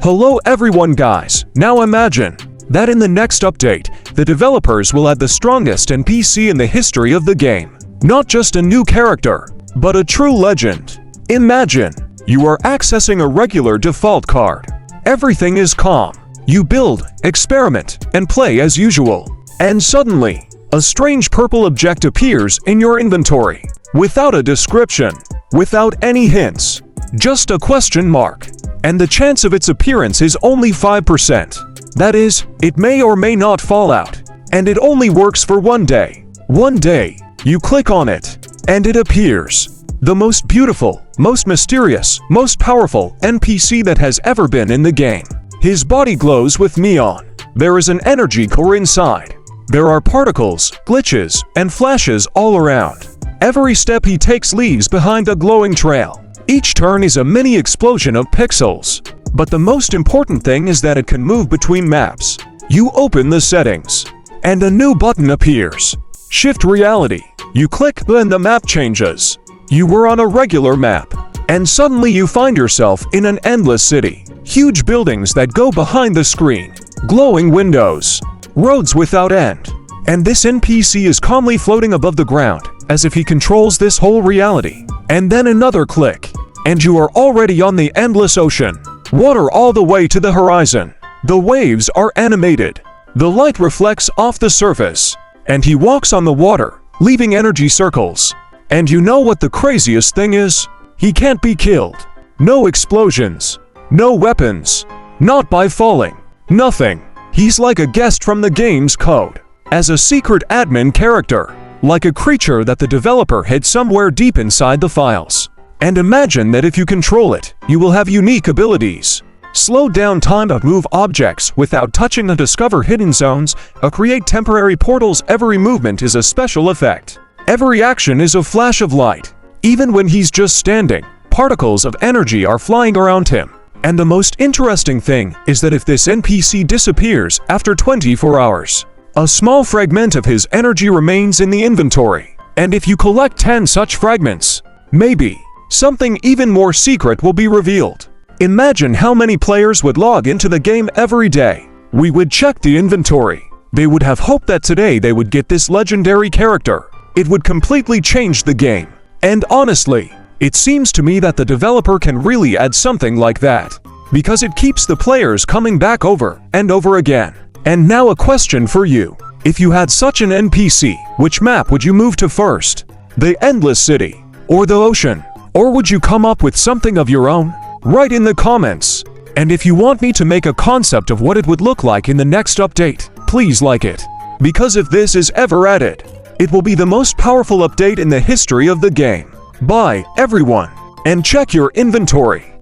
Hello everyone guys, now imagine that in the next update, the developers will add the strongest NPC in the history of the game. Not just a new character, but a true legend. Imagine, you are accessing a regular default card. Everything is calm. You build, experiment, and play as usual. And suddenly, a strange purple object appears in your inventory. Without a description, without any hints, just a question mark. And the chance of its appearance is only 5%. That is, it may or may not fall out. And it only works for one day. One day, you click on it, and it appears. The most beautiful, most mysterious, most powerful NPC that has ever been in the game. His body glows with neon. There is an energy core inside. There are particles, glitches, and flashes all around. Every step he takes leaves behind a glowing trail. Each turn is a mini explosion of pixels. But the most important thing is that it can move between maps. You open the settings, and a new button appears. Shift reality. You click, and the map changes. You were on a regular map, and suddenly you find yourself in an endless city. Huge buildings that go behind the screen. Glowing windows. Roads without end. And this NPC is calmly floating above the ground, as if he controls this whole reality. And then another click, and you are already on the endless ocean. Water all the way to the horizon. The waves are animated. The light reflects off the surface, and he walks on the water, leaving energy circles. And you know what the craziest thing is? He can't be killed. No explosions. No weapons. Not by falling. Nothing. He's like a guest from the game's code. As a secret admin character. Like a creature that the developer hid somewhere deep inside the files. And imagine that if you control it, you will have unique abilities. Slow down time to move objects without touching and discover hidden zones, or create temporary portals. Every movement is a special effect. Every action is a flash of light. Even when he's just standing, particles of energy are flying around him. And the most interesting thing is that if this NPC disappears after 24 hours, a small fragment of his energy remains in the inventory. And if you collect 10 such fragments, maybe something even more secret will be revealed. Imagine how many players would log into the game every day. We would check the inventory. They would have hope that today they would get this legendary character. It would completely change the game. And honestly, it seems to me that the developer can really add something like that, because it keeps the players coming back over and over again. And now a question for you. If you had such an NPC, which map would you move to first? The endless city? Or the ocean? Or would you come up with something of your own? Write in the comments. And if you want me to make a concept of what it would look like in the next update, please like it. Because if this is ever added, it will be the most powerful update in the history of the game. Bye, everyone. And check your inventory.